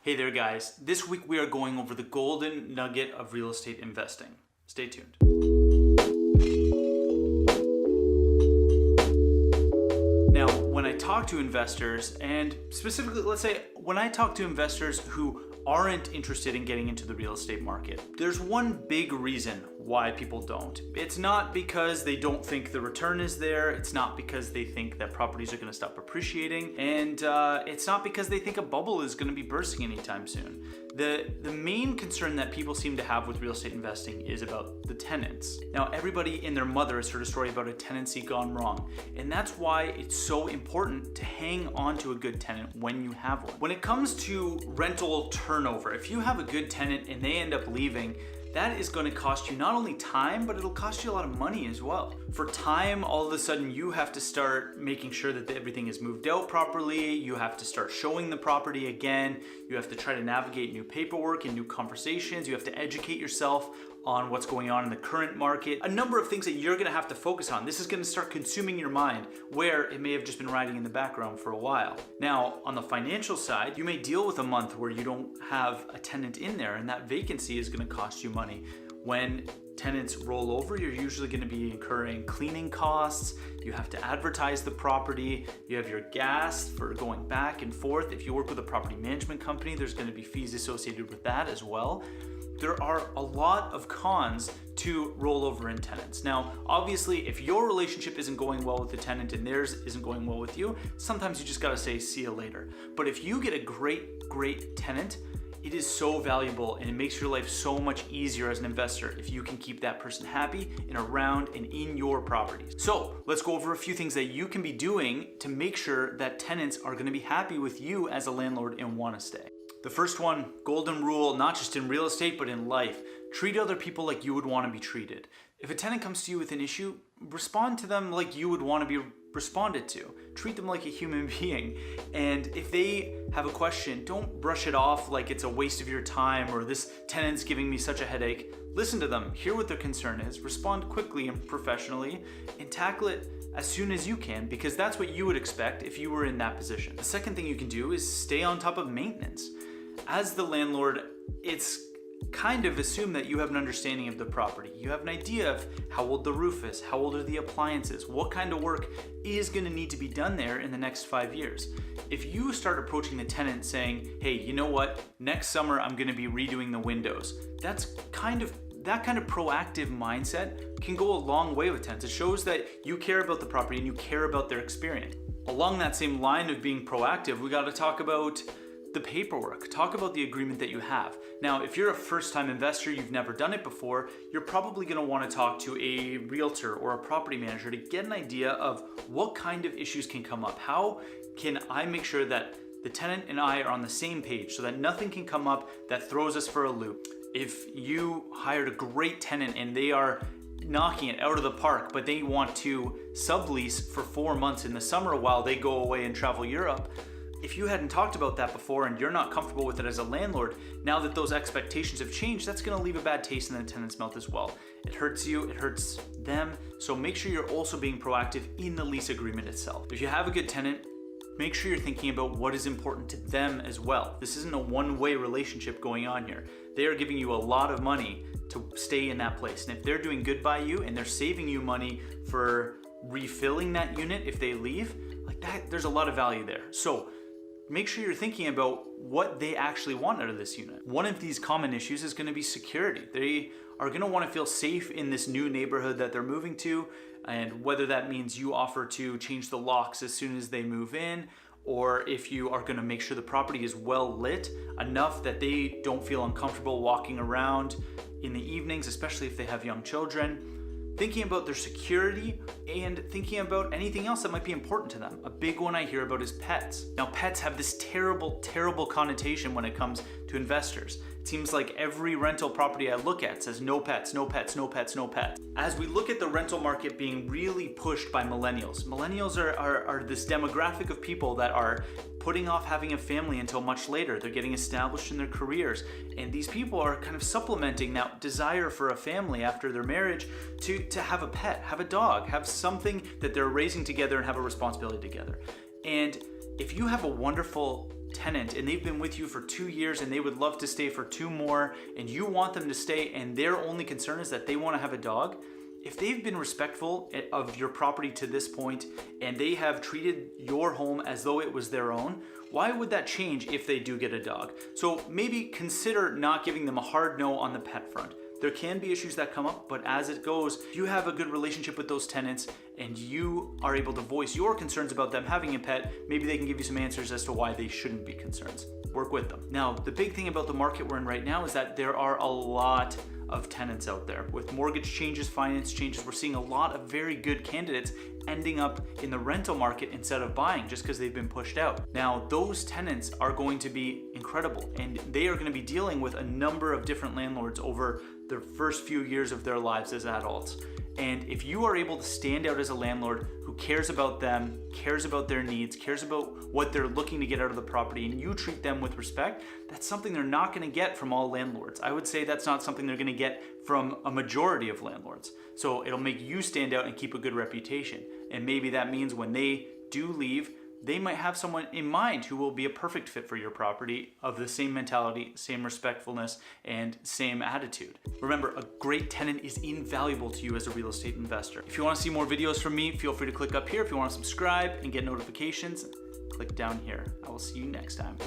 Hey there guys, this week we are going over the golden nugget of real estate investing. Stay tuned. Now, when I talk to investors, and specifically, let's say, when I talk to investors who aren't interested in getting into the real estate market, there's one big reason why people don't. It's not because they don't think the return is there, it's not because they think that properties are going to stop appreciating, and it's not because they think a bubble is going to be bursting anytime soon. The main concern that people seem to have with real estate investing is about the tenants. Now, everybody and their mother has heard a story about a tenancy gone wrong, and that's why it's so important to hang on to a good tenant when you have one. When it comes to rental turnover, if you have a good tenant and they end up leaving, that is going to cost you not only time, but it'll cost you a lot of money as well. For time, all of a sudden you have to start making sure that everything is moved out properly. You have to start showing the property again. You have to try to navigate new paperwork and new conversations. You have to educate yourself on what's going on in the current market. A number of things that you're gonna have to focus on. This is gonna start consuming your mind where it may have just been riding in the background for a while. Now, on the financial side, you may deal with a month where you don't have a tenant in there, and that vacancy is gonna cost you money. When tenants roll over, you're usually gonna be incurring cleaning costs. You have to advertise the property. You have your gas for going back and forth. If you work with a property management company, there's gonna be fees associated with that as well. There are a lot of cons to rollover in tenants. Now, obviously, if your relationship isn't going well with the tenant and theirs isn't going well with you, sometimes you just gotta say, see you later. But if you get a great tenant, it is so valuable and it makes your life so much easier as an investor if you can keep that person happy and around and in your properties. So let's go over a few things that you can be doing to make sure that tenants are gonna be happy with you as a landlord and wanna stay. The first one, golden rule, not just in real estate, but in life. Treat other people like you would want to be treated. If a tenant comes to you with an issue, respond to them like you would want to be responded to. Treat them like a human being. And if they have a question, don't brush it off like it's a waste of your time or this tenant's giving me such a headache. Listen to them, hear what their concern is, respond quickly and professionally, and tackle it as soon as you can, because that's what you would expect if you were in that position. The second thing you can do is stay on top of maintenance. As the landlord, it's kind of assumed that you have an understanding of the property. You have an idea of how old the roof is, how old are the appliances, what kind of work is going to need to be done there in the next 5 years. If you start approaching the tenant saying, hey, you know what, next summer I'm going to be redoing the windows, that kind of proactive mindset can go a long way with tenants. It shows that you care about the property and you care about their experience. Along that same line of being proactive, we got to talk about the paperwork. Talk about the agreement that you have. Now, if you're a first-time investor, you've never done it before, you're probably going to want to talk to a realtor or a property manager to get an idea of what kind of issues can come up. How can I make sure that the tenant and I are on the same page so that nothing can come up that throws us for a loop? If you hired a great tenant and they are knocking it out of the park, but they want to sublease for 4 months in the summer while they go away and travel Europe, if you hadn't talked about that before and you're not comfortable with it as a landlord, now that those expectations have changed, that's gonna leave a bad taste in the tenant's mouth as well. It hurts you, it hurts them, so make sure you're also being proactive in the lease agreement itself. If you have a good tenant, make sure you're thinking about what is important to them as well. This isn't a one-way relationship going on here. They are giving you a lot of money to stay in that place. And if they're doing good by you and they're saving you money for refilling that unit if they leave, like that, there's a lot of value there. So make sure you're thinking about what they actually want out of this unit. One of these common issues is going to be security. They are going to want to feel safe in this new neighborhood that they're moving to, and whether that means you offer to change the locks as soon as they move in, or if you are going to make sure the property is well lit enough that they don't feel uncomfortable walking around in the evenings, especially if they have young children. Thinking about their security and thinking about anything else that might be important to them. A big one I hear about is pets. Now, pets have this terrible connotation when it comes to investors. It seems like every rental property I look at says no pets, no pets, no pets, no pets. As we look at the rental market being really pushed by millennials are this demographic of people that are putting off having a family until much later. They're getting established in their careers. And these people are kind of supplementing that desire for a family after their marriage to have a pet, have a dog, have something that they're raising together and have a responsibility together. And if you have a wonderful tenant and they've been with you for 2 years and they would love to stay for 2 more, and you want them to stay and their only concern is that they want to have a dog, if they've been respectful of your property to this point and they have treated your home as though it was their own, why would that change if they do get a dog? So maybe consider not giving them a hard no on the pet front. There can be issues that come up, but as it goes, if you have a good relationship with those tenants and you are able to voice your concerns about them having a pet, maybe they can give you some answers as to why they shouldn't be concerned. Work with them. Now, the big thing about the market we're in right now is that there are a lot of tenants out there. With mortgage changes, finance changes, we're seeing a lot of very good candidates ending up in the rental market instead of buying just because they've been pushed out. Now, those tenants are going to be incredible and they are going to be dealing with a number of different landlords over the first few years of their lives as adults. And if you are able to stand out as a landlord who cares about them, cares about their needs, cares about what they're looking to get out of the property, and you treat them with respect, that's something they're not going to get from all landlords. I would say that's not something they're going to get from a majority of landlords. So it'll make you stand out and keep a good reputation. And maybe that means when they do leave, they might have someone in mind who will be a perfect fit for your property of the same mentality, same respectfulness, and same attitude. Remember, a great tenant is invaluable to you as a real estate investor. If you want to see more videos from me, feel free to click up here. If you want to subscribe and get notifications, click down here. I will see you next time.